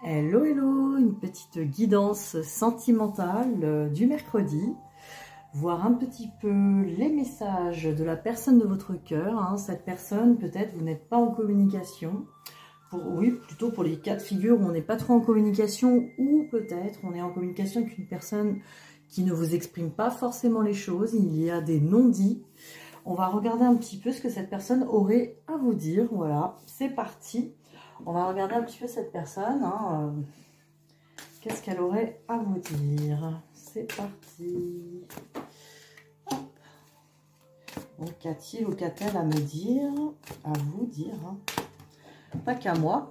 Hello, hello, une petite guidance sentimentale du mercredi. Voir un petit peu les messages de la personne de votre cœur. Cette personne, peut-être, vous n'êtes pas en communication. Oui, plutôt pour les cas de figure où on n'est pas trop en communication, ou peut-être on est en communication avec une personne qui ne vous exprime pas forcément les choses. Il y a des non-dits. On va regarder un petit peu ce que cette personne aurait à vous dire. Voilà, c'est parti. On va regarder un petit peu cette personne. Qu'est-ce qu'elle aurait à vous dire? C'est parti. Donc, qu'a-t-il ou qu'a-t-elle à me dire? À vous dire. Pas qu'à moi.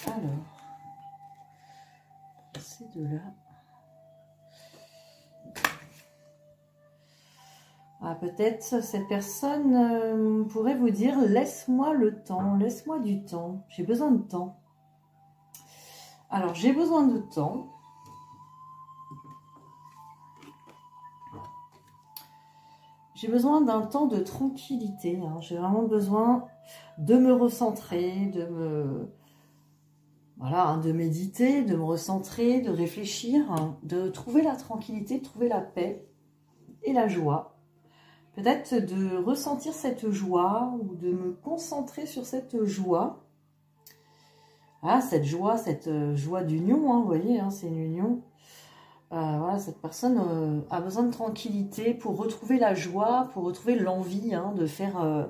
Alors, ces deux-là. Ah, peut-être cette personne pourrait vous dire: laisse-moi le temps, laisse-moi du temps, j'ai besoin de temps. Alors, j'ai besoin de temps. J'ai besoin d'un temps de tranquillité. J'ai vraiment besoin de me recentrer, de méditer, de me recentrer, de réfléchir, de trouver la tranquillité, de trouver la paix et la joie. Peut-être de ressentir cette joie ou de me concentrer sur cette joie. Ah, cette joie d'union, vous voyez, c'est une union. Voilà, cette personne a besoin de tranquillité pour retrouver la joie, pour retrouver l'envie de faire un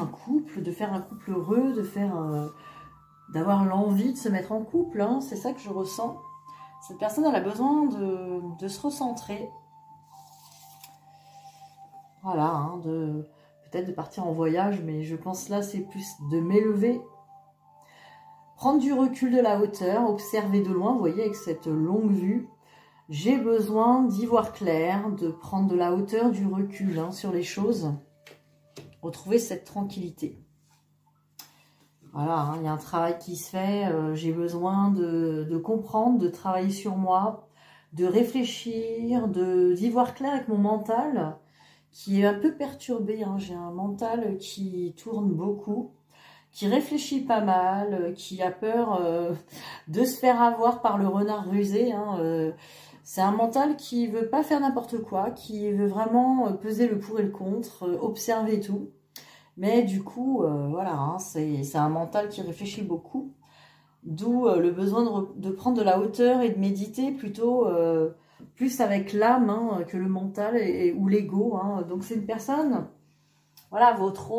couple, heureux, d'avoir l'envie de se mettre en couple. C'est ça que je ressens. Cette personne, elle a besoin de se recentrer. Voilà, peut-être de partir en voyage, mais je pense là, c'est plus de m'élever. Prendre du recul, de la hauteur, observer de loin, vous voyez, avec cette longue vue. J'ai besoin d'y voir clair, de prendre de la hauteur, du recul sur les choses. Retrouver cette tranquillité. Voilà, il y a un travail qui se fait. J'ai besoin de comprendre, de travailler sur moi, de réfléchir, d'y voir clair avec mon mental, qui est un peu perturbé. J'ai un mental qui tourne beaucoup, qui réfléchit pas mal, qui a peur de se faire avoir par le renard rusé. C'est un mental qui veut pas faire n'importe quoi, qui veut vraiment peser le pour et le contre, observer tout. Mais du coup, voilà, c'est un mental qui réfléchit beaucoup. D'où le besoin de prendre de la hauteur et de méditer plutôt plus avec l'âme que le mental ou l'ego. Donc c'est une personne, voilà, votre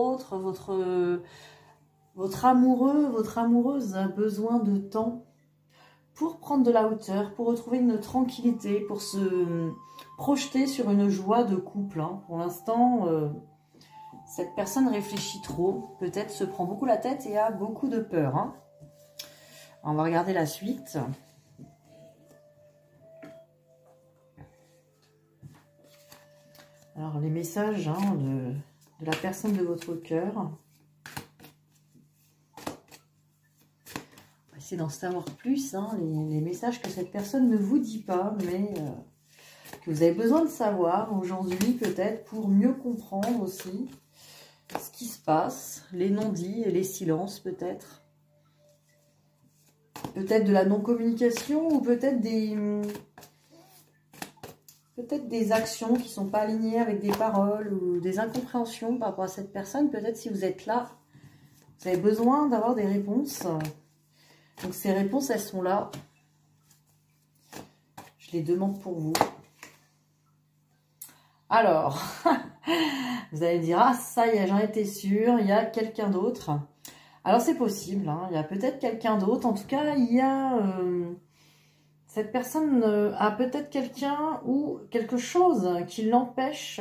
amoureux, votre amoureuse a besoin de temps pour prendre de la hauteur, pour retrouver une tranquillité, pour se projeter sur une joie de couple. Pour l'instant, cette personne réfléchit trop, peut-être se prend beaucoup la tête et a beaucoup de peur. On va regarder la suite. Alors, les messages de la personne de votre cœur. On va essayer d'en savoir plus, les messages que cette personne ne vous dit pas, mais que vous avez besoin de savoir aujourd'hui, peut-être, pour mieux comprendre aussi ce qui se passe, les non-dits et les silences, peut-être. Peut-être de la non-communication ou peut-être des actions qui ne sont pas alignées avec des paroles ou des incompréhensions par rapport à cette personne. Peut-être si vous êtes là, vous avez besoin d'avoir des réponses. Donc ces réponses, elles sont là. Je les demande pour vous. Alors, vous allez me dire, ah ça y est, j'en étais sûre, il y a quelqu'un d'autre. Alors c'est possible, il y a peut-être quelqu'un d'autre. En tout cas, il y a cette personne a peut-être quelqu'un ou quelque chose qui l'empêche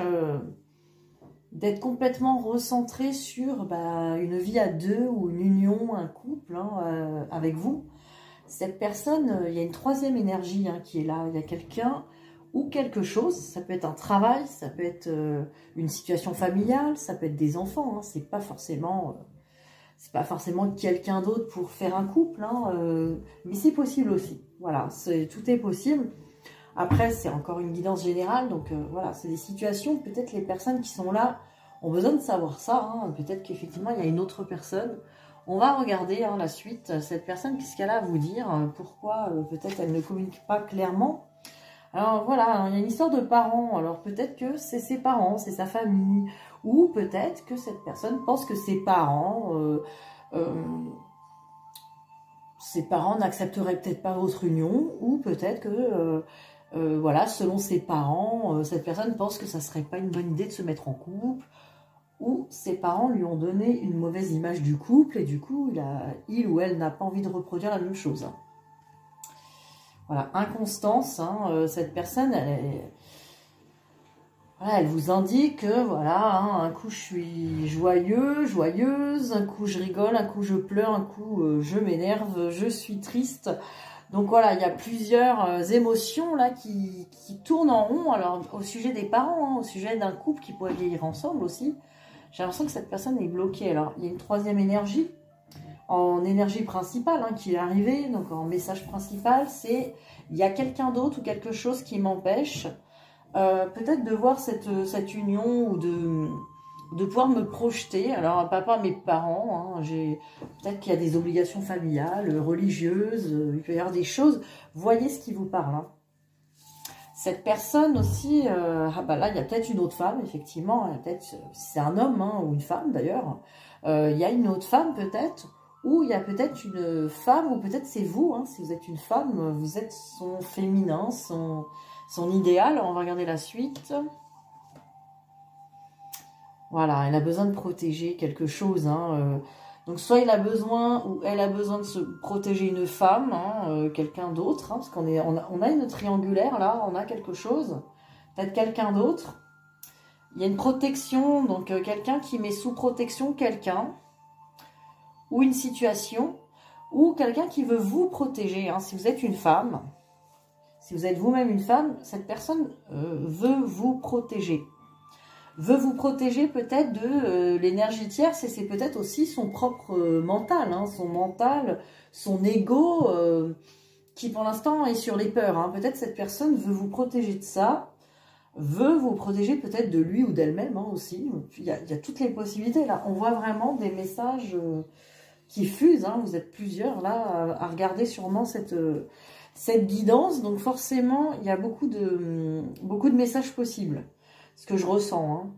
d'être complètement recentré sur une vie à deux ou une union, un couple avec vous. Cette personne, il y a une troisième énergie qui est là. Il y a quelqu'un ou quelque chose. Ça peut être un travail, ça peut être une situation familiale, ça peut être des enfants. C'est pas forcément quelqu'un d'autre pour faire un couple, mais c'est possible aussi. Voilà, tout est possible. Après, c'est encore une guidance générale, donc voilà, c'est des situations, peut-être les personnes qui sont là ont besoin de savoir ça. Hein. Peut-être qu'effectivement, il y a une autre personne. On va regarder la suite. Cette personne, qu'est-ce qu'elle a à vous dire? Pourquoi peut-être elle ne communique pas clairement? Alors voilà, il y a une histoire de parents. Alors peut-être que c'est ses parents, c'est sa famille. Ou peut-être que cette personne pense que ses parents n'accepteraient peut-être pas votre union. Ou peut-être que, voilà, selon ses parents, cette personne pense que ça ne serait pas une bonne idée de se mettre en couple. Ou ses parents lui ont donné une mauvaise image du couple. Et du coup, il ou elle n'a pas envie de reproduire la même chose. Voilà, inconstance, cette personne, elle vous indique que, voilà, un coup je suis joyeuse, un coup je rigole, un coup je pleure, un coup je m'énerve, je suis triste. Donc voilà, il y a plusieurs émotions là qui tournent en rond. Alors au sujet des parents, au sujet d'un couple qui pourrait vieillir ensemble aussi, j'ai l'impression que cette personne est bloquée. Alors il y a une troisième énergie, en énergie principale qui est arrivée, donc en message principal, c'est il y a quelqu'un d'autre ou quelque chose qui m'empêche peut-être de voir cette union ou de pouvoir me projeter. Alors papa, mes parents, peut-être qu'il y a des obligations familiales, religieuses, il peut y avoir des choses, voyez ce qui vous parle. Cette personne aussi, là il y a peut-être une autre femme, effectivement, peut-être si c'est un homme ou une femme d'ailleurs, il y a une autre femme peut-être, ou il y a peut-être une femme, ou peut-être c'est vous, si vous êtes une femme, vous êtes son féminin, son idéal. On va regarder la suite. Voilà, elle a besoin de protéger quelque chose. Donc soit il a besoin, ou elle a besoin de se protéger une femme, quelqu'un d'autre, parce qu'on a une triangulaire là, on a quelque chose, peut-être quelqu'un d'autre. Il y a une protection, donc quelqu'un qui met sous protection quelqu'un, ou une situation, ou quelqu'un qui veut vous protéger. Si vous êtes une femme, si vous êtes vous-même une femme, cette personne veut vous protéger. Veut vous protéger peut-être de l'énergie tierce, et c'est peut-être aussi son propre mental, son mental, son ego, qui pour l'instant est sur les peurs. Peut-être cette personne veut vous protéger de ça, veut vous protéger peut-être de lui ou d'elle-même aussi. Il y a toutes les possibilités là. On voit vraiment des messages qui fusent. Vous êtes plusieurs là à regarder sûrement cette guidance. Donc forcément, il y a beaucoup de messages possibles. Ce que je ressens.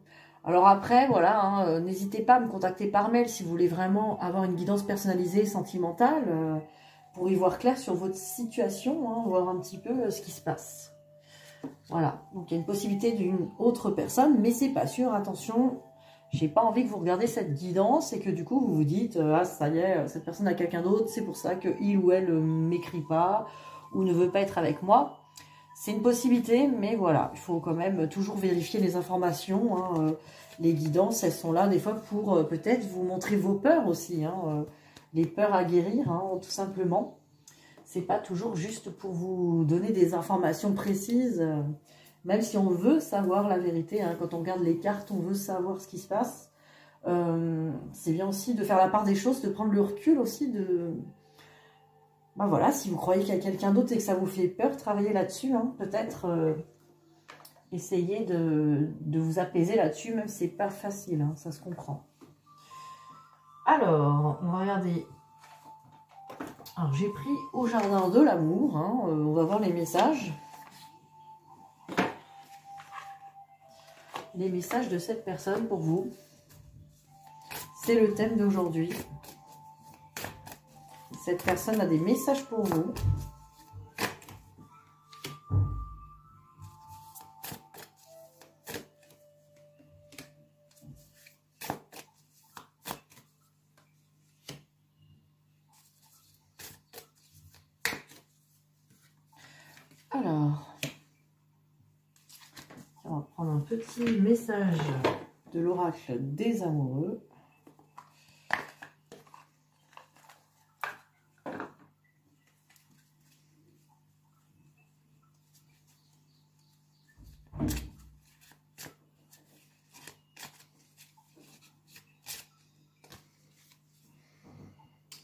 Alors après, voilà, n'hésitez pas à me contacter par mail si vous voulez vraiment avoir une guidance personnalisée, sentimentale, pour y voir clair sur votre situation, voir un petit peu ce qui se passe. Voilà, donc il y a une possibilité d'une autre personne, mais c'est pas sûr, attention, j'ai pas envie que vous regardiez cette guidance et que du coup vous vous dites, ah ça y est, cette personne a quelqu'un d'autre, c'est pour ça que il ou elle m'écrit pas, ou ne veut pas être avec moi. C'est une possibilité, mais voilà, il faut quand même toujours vérifier les informations. Les guidances, elles sont là des fois pour peut-être vous montrer vos peurs aussi. Les peurs à guérir, tout simplement. C'est pas toujours juste pour vous donner des informations précises, même si on veut savoir la vérité. Quand on regarde les cartes, on veut savoir ce qui se passe. C'est bien aussi de faire la part des choses, de prendre le recul aussi de... voilà, si vous croyez qu'il y a quelqu'un d'autre et que ça vous fait peur, travaillez là-dessus. Peut-être essayez de vous apaiser là-dessus, même si c'est pas facile, ça se comprend. Alors, on va regarder. Alors, j'ai pris au jardin de l'amour. On va voir les messages. Les messages de cette personne pour vous. C'est le thème d'aujourd'hui. Cette personne a des messages pour vous. Alors, on va prendre un petit message de l'oracle des amoureux.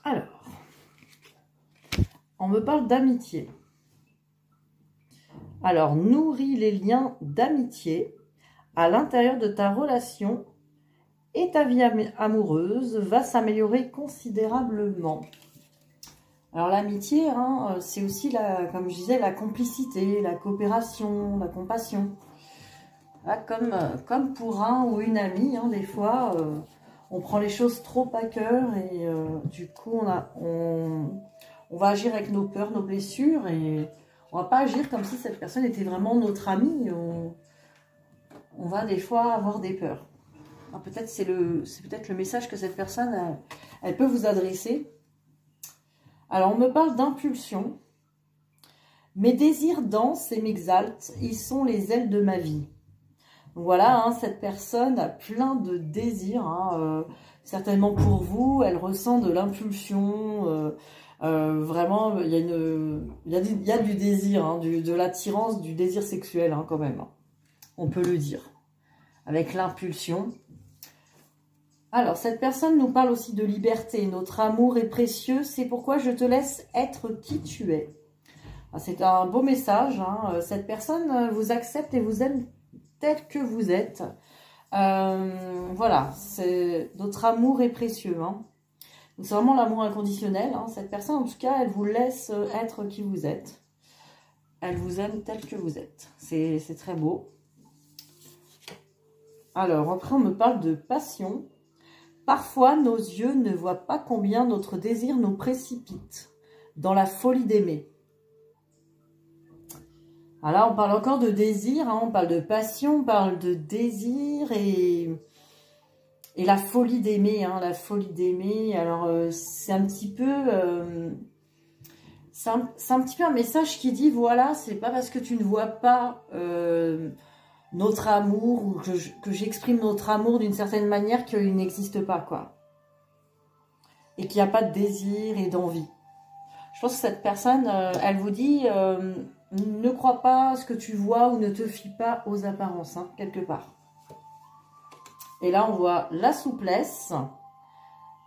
Alors, on me parle d'amitié. Alors, nourris les liens d'amitié à l'intérieur de ta relation et ta vie amoureuse va s'améliorer considérablement. Alors l'amitié, hein, c'est aussi, comme je disais, la complicité, la coopération, la compassion. Là, comme pour un ou une amie, hein, des fois, on prend les choses trop à cœur et du coup, on va agir avec nos peurs, nos blessures et on va pas agir comme si cette personne était vraiment notre amie. On va des fois avoir des peurs. Peut-être c'est peut-être le message que cette personne, elle peut vous adresser. Alors, on me parle d'impulsion. Mes désirs dansent et m'exaltent. Ils sont les ailes de ma vie. Donc voilà, hein, cette personne a plein de désirs. Hein, certainement pour vous, elle ressent de l'impulsion. Vraiment, il y a du désir, hein, de l'attirance, du désir sexuel hein, quand même. Hein, on peut le dire. Avec l'impulsion. Alors, cette personne nous parle aussi de liberté. Notre amour est précieux, c'est pourquoi je te laisse être qui tu es. C'est un beau message. Hein. Cette personne vous accepte et vous aime tel que vous êtes. Voilà, notre amour est précieux. Hein. C'est vraiment l'amour inconditionnel. Hein. Cette personne, en tout cas, elle vous laisse être qui vous êtes. Elle vous aime tel que vous êtes. C'est très beau. Alors, après, on me parle de passion. Parfois, nos yeux ne voient pas combien notre désir nous précipite dans la folie d'aimer. Alors là, on parle encore de désir, hein, on parle de passion, on parle de désir et la folie d'aimer. Hein, la folie d'aimer, alors c'est un petit peu... c'est un petit peu un message qui dit, voilà, c'est pas parce que tu ne vois pas... notre amour, ou que j'exprime notre amour d'une certaine manière qu'il n'existe pas, quoi. Et qu'il n'y a pas de désir et d'envie. Je pense que cette personne, elle vous dit, ne crois pas à ce que tu vois ou ne te fie pas aux apparences, hein, quelque part. Et là, on voit la souplesse.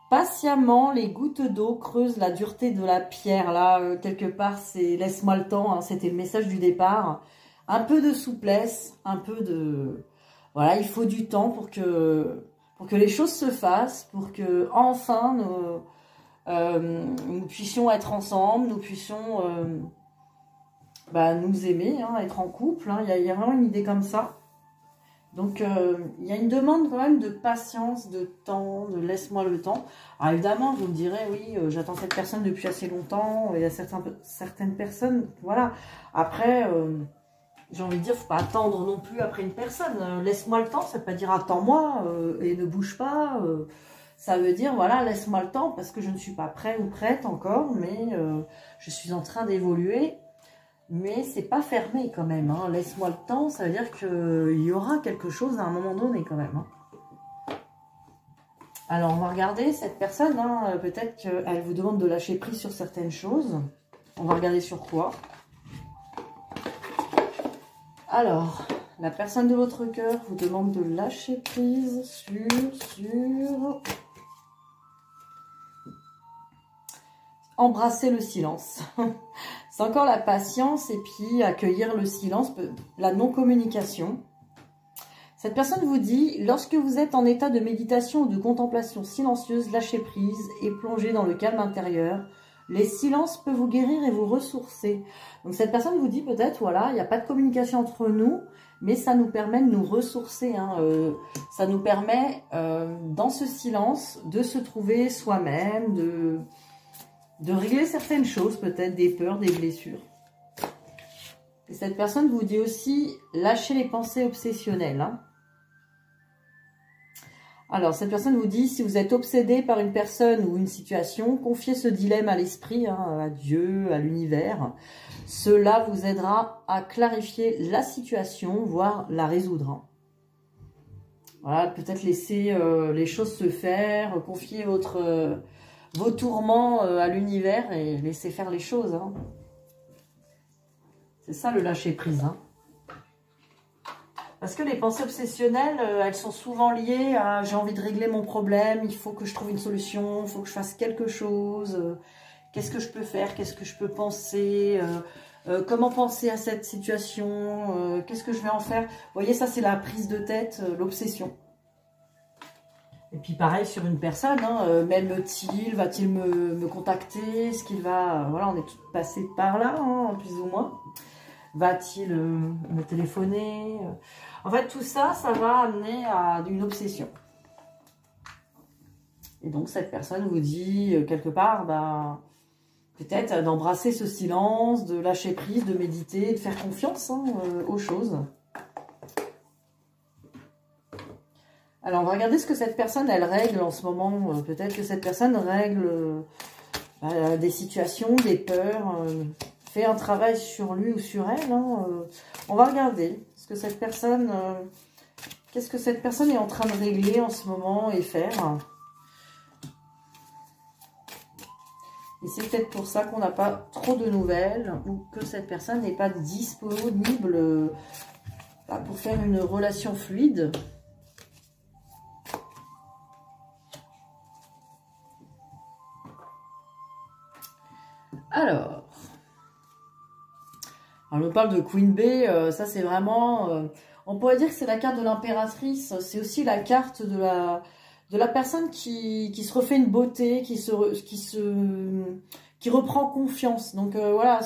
Patiemment, les gouttes d'eau creusent la dureté de la pierre. Là, quelque part, c'est laisse-moi le temps, hein, c'était le message du départ. Un peu de souplesse, un peu de... Voilà, il faut du temps pour que les choses se fassent, pour que enfin nous puissions être ensemble, nous puissions nous aimer, hein, être en couple. Hein, il y a vraiment une idée comme ça. Donc, il y a une demande quand même de patience, de temps, de laisse-moi le temps. Alors évidemment, vous me direz, oui, j'attends cette personne depuis assez longtemps. Il y a certaines personnes, voilà. Après... j'ai envie de dire, il ne faut pas attendre non plus après une personne. Laisse-moi le temps, ça ne veut pas dire attends-moi et ne bouge pas. Ça veut dire, voilà, laisse-moi le temps parce que je ne suis pas prêt ou prête encore, mais je suis en train d'évoluer. Mais c'est pas fermé quand même. Hein. Laisse-moi le temps, ça veut dire qu'il y aura quelque chose à un moment donné quand même. Hein. Alors, on va regarder cette personne. Hein, peut-être qu'elle vous demande de lâcher prise sur certaines choses. On va regarder sur quoi. Alors, la personne de votre cœur vous demande de lâcher prise sur... Embrasser le silence. C'est encore la patience et puis accueillir le silence, la non-communication. Cette personne vous dit, lorsque vous êtes en état de méditation ou de contemplation silencieuse, lâchez prise et plongez dans le calme intérieur. Les silences peuvent vous guérir et vous ressourcer. Donc cette personne vous dit peut-être, voilà, il n'y a pas de communication entre nous, mais ça nous permet de nous ressourcer. Hein, ça nous permet, dans ce silence, de se trouver soi-même, de régler certaines choses, peut-être des peurs, des blessures. Et cette personne vous dit aussi, lâchez les pensées obsessionnelles. Hein. Alors, cette personne vous dit, si vous êtes obsédé par une personne ou une situation, confiez ce dilemme à l'esprit, hein, à Dieu, à l'univers. Cela vous aidera à clarifier la situation, voire la résoudre. Hein. Voilà, peut-être laisser les choses se faire, confier vos tourments à l'univers et laisser faire les choses. Hein. C'est ça le lâcher-prise. Hein. Parce que les pensées obsessionnelles, elles sont souvent liées à « j'ai envie de régler mon problème, il faut que je trouve une solution, il faut que je fasse quelque chose, qu'est-ce que je peux faire, qu'est-ce que je peux penser, comment penser à cette situation, qu'est-ce que je vais en faire ?» Vous voyez, ça c'est la prise de tête, l'obsession. Et puis pareil sur une personne, hein, m'aime-t-il, va-t-il me contacter, est-ce qu'il va... voilà, on est tous passés par là, hein, plus ou moins. Va-t-il me téléphoner? En fait, tout ça, ça va amener à une obsession. Et donc, cette personne vous dit, quelque part, bah, peut-être d'embrasser ce silence, de lâcher prise, de méditer, de faire confiance aux choses. Alors, on va regarder ce que cette personne, elle règle en ce moment. Peut-être que cette personne règle des situations, des peurs, fait un travail sur lui ou sur elle. Hein. On va regarder ce que cette personne, qu'est-ce que cette personne est en train de régler en ce moment et faire. Et c'est peut-être pour ça qu'on n'a pas trop de nouvelles ou que cette personne n'est pas disponible pour faire une relation fluide. Alors, on me parle de Queen Bee, ça c'est vraiment, on pourrait dire que c'est la carte de l'impératrice, c'est aussi la carte de la personne qui se refait une beauté, qui reprend confiance. Donc voilà,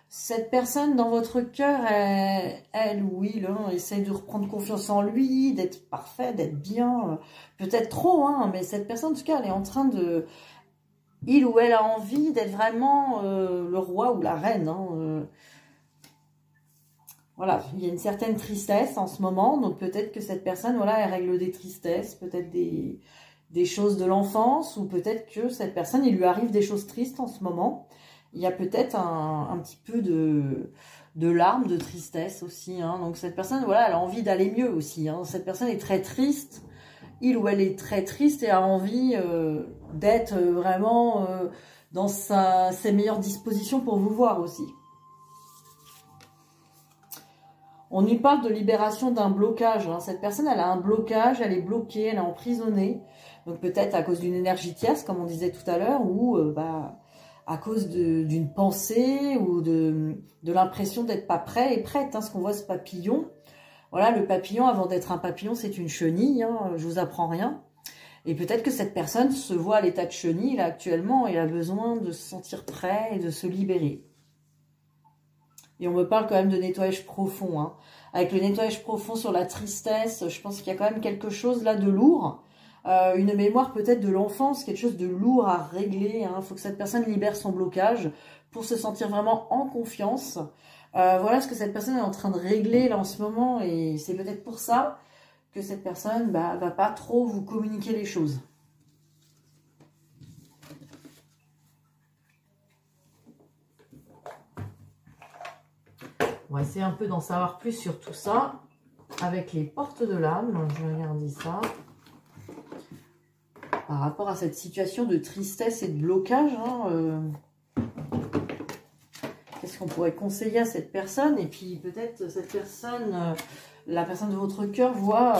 cette personne dans votre cœur, elle ou il, essaye de reprendre confiance en lui, d'être parfait, d'être bien, peut-être trop, hein, mais cette personne en tout cas, elle est en train de... Il ou elle a envie d'être vraiment le roi ou la reine. Hein, voilà, il y a une certaine tristesse en ce moment. Donc peut-être que cette personne, voilà, elle règle des tristesses, peut-être des choses de l'enfance. Ou peut-être que cette personne, il lui arrive des choses tristes en ce moment. Il y a peut-être un petit peu de larmes, de tristesse aussi. Hein. Donc cette personne, voilà, elle a envie d'aller mieux aussi. Hein. Cette personne est très triste. Il ou elle est très triste et a envie d'être vraiment dans ses meilleures dispositions pour vous voir aussi. On y parle de libération d'un blocage. Hein. Cette personne, elle a un blocage, elle est bloquée, elle est emprisonnée. Donc peut-être à cause d'une énergie tierce, comme on disait tout à l'heure, ou à cause d'une pensée ou de l'impression d'être pas prêt et prête. Hein. Ce qu'on voit, ce papillon. Voilà, le papillon, avant d'être un papillon, c'est une chenille, hein, je vous apprends rien. Et peut-être que cette personne se voit à l'état de chenille, là, actuellement, et a besoin de se sentir prêt et de se libérer. Et on me parle quand même de nettoyage profond. Hein. Avec le nettoyage profond sur la tristesse, je pense qu'il y a quand même quelque chose là de lourd. Une mémoire peut-être de l'enfance, quelque chose de lourd à régler. Il faut que cette personne libère son blocage pour se sentir vraiment en confiance. Voilà ce que cette personne est en train de régler là en ce moment et c'est peut-être pour ça que cette personne va pas trop vous communiquer les choses. On va essayer un peu d'en savoir plus sur tout ça avec les portes de l'âme. Je vais regarder ça. Par rapport à cette situation de tristesse et de blocage, qu'est-ce qu'on pourrait conseiller à cette personne? Et puis peut-être cette personne, la personne de votre cœur voit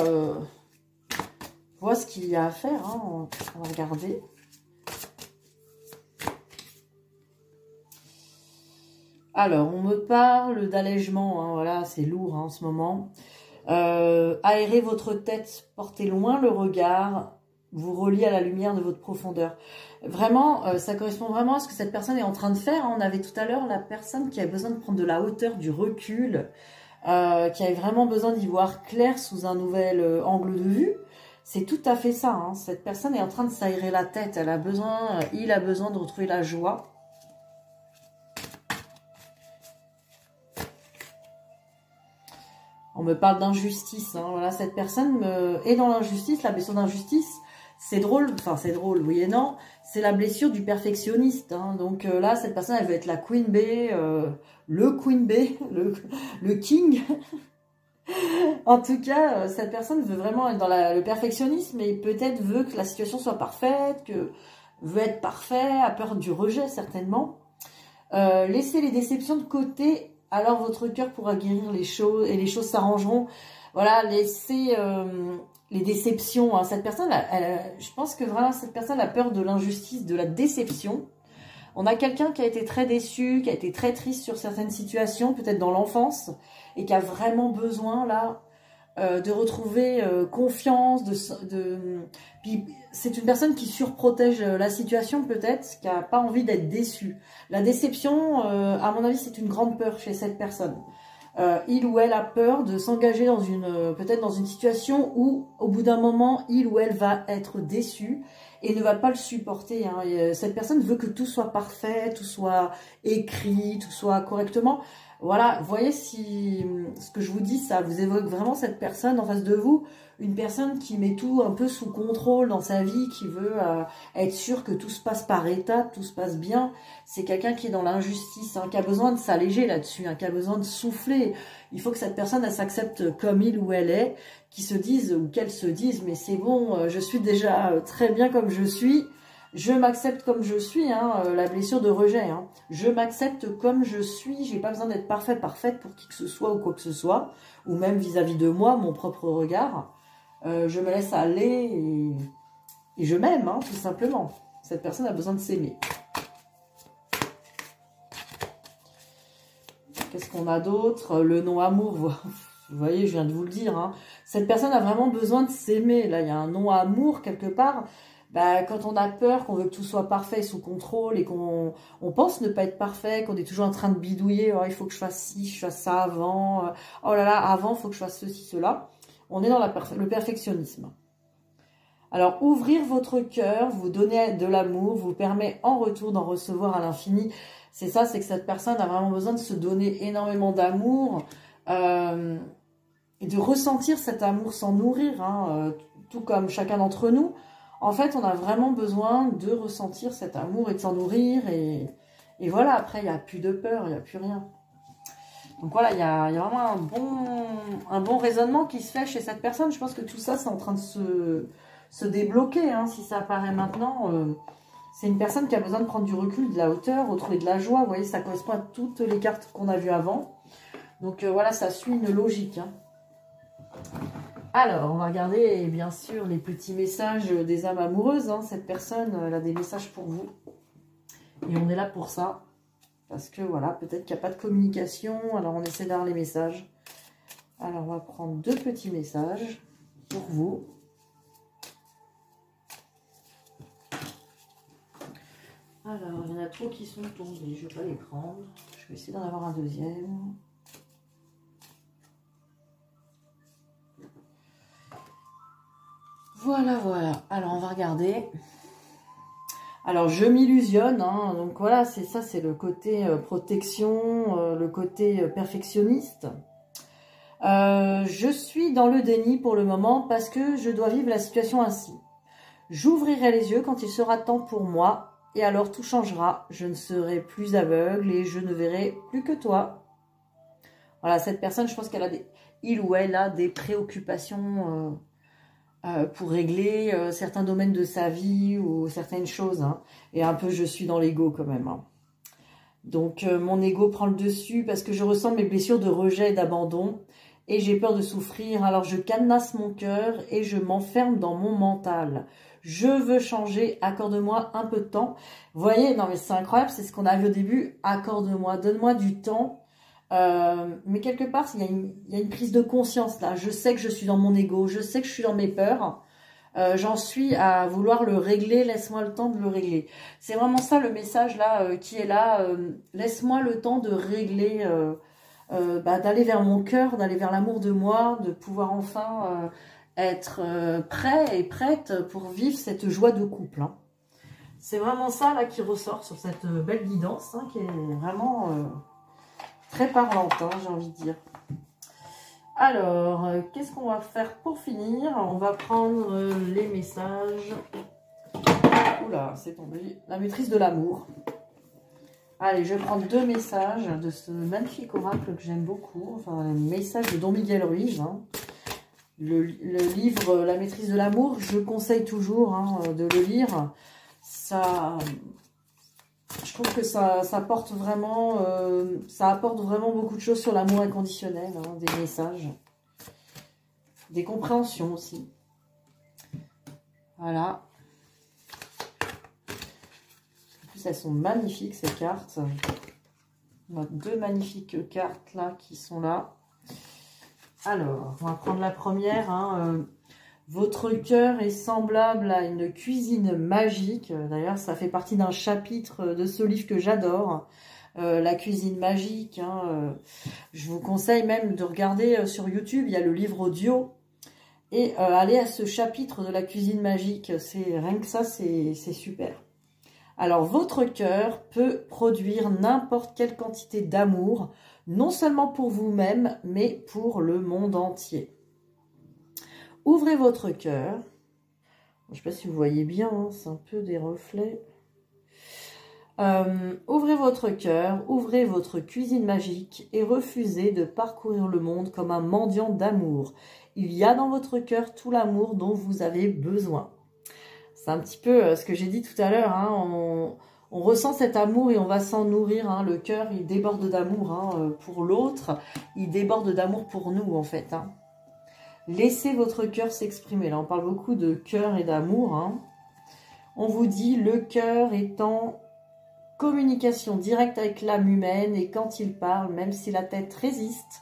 ce qu'il y a à faire. Hein. On va regarder. Alors, on me parle d'allègement. Hein, voilà, c'est lourd en ce moment. Aérez votre tête, portez loin le regard, vous reliez à la lumière de votre profondeur. Vraiment, ça correspond vraiment à ce que cette personne est en train de faire. On avait tout à l'heure la personne qui a besoin de prendre de la hauteur, du recul, qui avait vraiment besoin d'y voir clair sous un nouvel angle de vue. C'est tout à fait ça. Hein. Cette personne est en train de s'aérer la tête. Elle a besoin, il a besoin de retrouver la joie. On me parle d'injustice. Hein. Voilà, cette personne est dans l'injustice, la blessure d'injustice. C'est drôle, enfin c'est drôle, oui et non. C'est la blessure du perfectionniste. Hein. Donc là, cette personne, elle veut être la Queen Bee, le Queen Bee, le King. En tout cas, cette personne veut vraiment être dans le perfectionnisme et peut-être veut que la situation soit parfaite, veut être parfait, a peur du rejet certainement. Laissez les déceptions de côté, alors votre cœur pourra guérir les choses et les choses s'arrangeront. Voilà, laissez les déceptions. Hein. Cette personne, je pense que vraiment cette personne a peur de l'injustice, de la déception. On a quelqu'un qui a été très déçu, qui a été très triste sur certaines situations, peut-être dans l'enfance, et qui a vraiment besoin là de retrouver confiance, puis c'est une personne qui surprotège la situation peut-être, qui n'a pas envie d'être déçue. La déception, à mon avis, c'est une grande peur chez cette personne. Il ou elle a peur de s'engager dans peut-être dans une situation où, au bout d'un moment, il ou elle va être déçu et ne va pas le supporter. Hein. Et, cette personne veut que tout soit parfait, tout soit écrit, tout soit correctement. Voilà, vous voyez si ce que je vous dis, ça vous évoque vraiment cette personne en face de vous, une personne qui met tout un peu sous contrôle dans sa vie, qui veut être sûr que tout se passe par étapes, tout se passe bien. C'est quelqu'un qui est dans l'injustice, hein, qui a besoin de s'alléger là-dessus, hein, qui a besoin de souffler. Il faut que cette personne, elle s'accepte comme il ou elle est, qui se dise, ou qu'elle se dise, mais c'est bon, je suis déjà très bien comme je suis. Je m'accepte comme je suis, hein, la blessure de rejet. Hein. Je m'accepte comme je suis, j'ai pas besoin d'être parfaite pour qui que ce soit ou quoi que ce soit, ou même vis-à-vis de moi, mon propre regard. Je me laisse aller et je m'aime, hein, tout simplement. Cette personne a besoin de s'aimer. Qu'est-ce qu'on a d'autre? Le non-amour, vous voyez, je viens de vous le dire. Hein. Cette personne a vraiment besoin de s'aimer. Là, il y a un non-amour quelque part. Bah, quand on a peur, qu'on veut que tout soit parfait, sous contrôle, et qu'on pense ne pas être parfait, qu'on est toujours en train de bidouiller, oh, il faut que je fasse ci, je fasse ça avant, oh là là, avant, il faut que je fasse ceci, cela. On est dans le perfectionnisme. Alors, ouvrir votre cœur, vous donner de l'amour, vous permet en retour d'en recevoir à l'infini. C'est ça, c'est que cette personne a vraiment besoin de se donner énormément d'amour, et de ressentir cet amour sans nourrir, hein, tout comme chacun d'entre nous. En fait, on a vraiment besoin de ressentir cet amour et de s'en nourrir. Et voilà, après, il n'y a plus de peur, il n'y a plus rien. Donc voilà, il y a vraiment un bon raisonnement qui se fait chez cette personne. Je pense que tout ça, c'est en train de se débloquer. Hein, si ça apparaît maintenant, c'est une personne qui a besoin de prendre du recul, de la hauteur, retrouver de la joie. Vous voyez, ça correspond à toutes les cartes qu'on a vues avant. Donc voilà, ça suit une logique. Hein. Alors, on va regarder, bien sûr, les petits messages des âmes amoureuses. Hein. Cette personne, elle a des messages pour vous. Et on est là pour ça. Parce que, voilà, peut-être qu'il n'y a pas de communication. Alors, on essaie d'avoir les messages. Alors, on va prendre 2 petits messages pour vous. Alors, il y en a trop qui sont tombés. Je ne vais pas les prendre. Je vais essayer d'en avoir un deuxième. Voilà, voilà. Alors, on va regarder. Alors, je m'illusionne. Hein. Donc, voilà, c'est ça, c'est le côté protection, le côté perfectionniste. Je suis dans le déni pour le moment parce que je dois vivre la situation ainsi. J'ouvrirai les yeux quand il sera temps pour moi et alors tout changera. Je ne serai plus aveugle et je ne verrai plus que toi. Voilà, cette personne, je pense qu'elle a il ou elle a des préoccupations pour régler certains domaines de sa vie ou certaines choses. Hein. Et un peu, je suis dans l'ego quand même. Hein. Donc, mon ego prend le dessus parce que je ressens mes blessures de rejet et d'abandon. Et j'ai peur de souffrir. Alors, je cadenasse mon cœur et je m'enferme dans mon mental. Je veux changer. Accorde-moi un peu de temps. Vous voyez, non mais c'est incroyable. C'est ce qu'on a vu au début. Accorde-moi. Donne-moi du temps. Mais quelque part, il y a une prise de conscience là. Je sais que je suis dans mon ego, je sais que je suis dans mes peurs. J'en suis à vouloir le régler, laisse-moi le temps de le régler. C'est vraiment ça le message là qui est là. Laisse-moi le temps de régler, d'aller vers mon cœur, d'aller vers l'amour de moi, de pouvoir enfin être prêt et prête pour vivre cette joie de couple. Hein. C'est vraiment ça là qui ressort sur cette belle guidance hein, qui est vraiment... très parlante, hein, j'ai envie de dire. Alors, qu'est-ce qu'on va faire pour finir? On va prendre les messages. Oula, c'est tombé. La maîtrise de l'amour. Allez, je vais prendre 2 messages de ce magnifique oracle que j'aime beaucoup. Enfin, un message de Don Miguel Ruiz. Hein. Le livre La maîtrise de l'amour, je conseille toujours hein, de le lire. Ça... Je trouve que ça apporte vraiment beaucoup de choses sur l'amour inconditionnel, hein, des messages, des compréhensions aussi. Voilà. En plus, elles sont magnifiques ces cartes. On a 2 magnifiques cartes là qui sont là. Alors, on va prendre la première. Hein, votre cœur est semblable à une cuisine magique. D'ailleurs, ça fait partie d'un chapitre de ce livre que j'adore. La cuisine magique. Hein, je vous conseille même de regarder sur YouTube. Il y a le livre audio. Et aller à ce chapitre de la cuisine magique. Rien que ça, c'est super. Alors, votre cœur peut produire n'importe quelle quantité d'amour, non seulement pour vous-même, mais pour le monde entier. Ouvrez votre cœur. Je ne sais pas si vous voyez bien, hein, c'est un peu des reflets. Ouvrez votre cœur, ouvrez votre cuisine magique et refusez de parcourir le monde comme un mendiant d'amour. Il y a dans votre cœur tout l'amour dont vous avez besoin. C'est un petit peu ce que j'ai dit tout à l'heure. Hein, on ressent cet amour et on va s'en nourrir. Hein, le cœur, il déborde d'amour pour l'autre. Il déborde d'amour pour nous, en fait. Hein. Laissez votre cœur s'exprimer. Là, on parle beaucoup de cœur et d'amour. Hein. On vous dit, le cœur est en communication directe avec l'âme humaine. Et quand il parle, même si la tête résiste,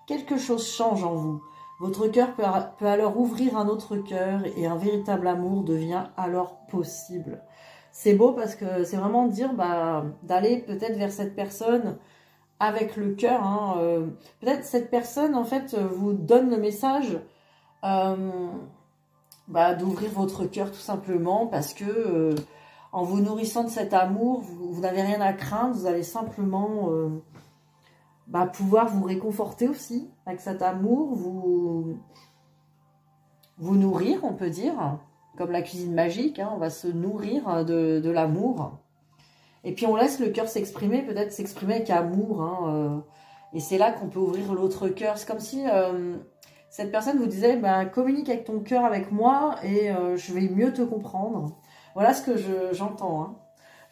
quelque chose change en vous. Votre cœur peut alors ouvrir un autre cœur et un véritable amour devient alors possible. C'est beau parce que c'est vraiment dire d'aller peut-être vers cette personne avec le cœur. Hein, peut-être cette personne en fait vous donne le message d'ouvrir votre cœur tout simplement parce que en vous nourrissant de cet amour, vous n'avez rien à craindre, vous allez simplement... pouvoir vous réconforter aussi avec cet amour, vous nourrir, on peut dire, comme la cuisine magique, hein, on va se nourrir de l'amour. Et puis on laisse le cœur s'exprimer, peut-être s'exprimer avec amour, hein, et c'est là qu'on peut ouvrir l'autre cœur. C'est comme si cette personne vous disait, communique avec ton cœur avec moi et je vais mieux te comprendre. Voilà ce que j'entends, hein.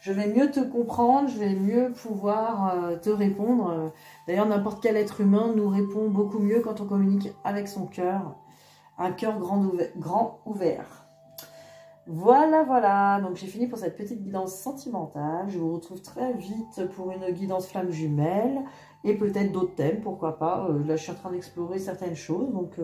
Je vais mieux te comprendre, je vais mieux pouvoir te répondre. D'ailleurs, n'importe quel être humain nous répond beaucoup mieux quand on communique avec son cœur. Un cœur grand ouvert. Voilà, voilà. Donc, j'ai fini pour cette petite guidance sentimentale. Je vous retrouve très vite pour une guidance flamme jumelle. Et peut-être d'autres thèmes, pourquoi pas. Là, je suis en train d'explorer certaines choses. Donc,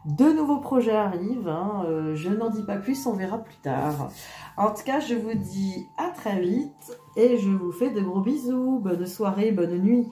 de nouveaux projets arrivent. Hein. Je n'en dis pas plus, on verra plus tard. En tout cas, je vous dis à très vite et je vous fais de gros bisous. Bonne soirée, bonne nuit.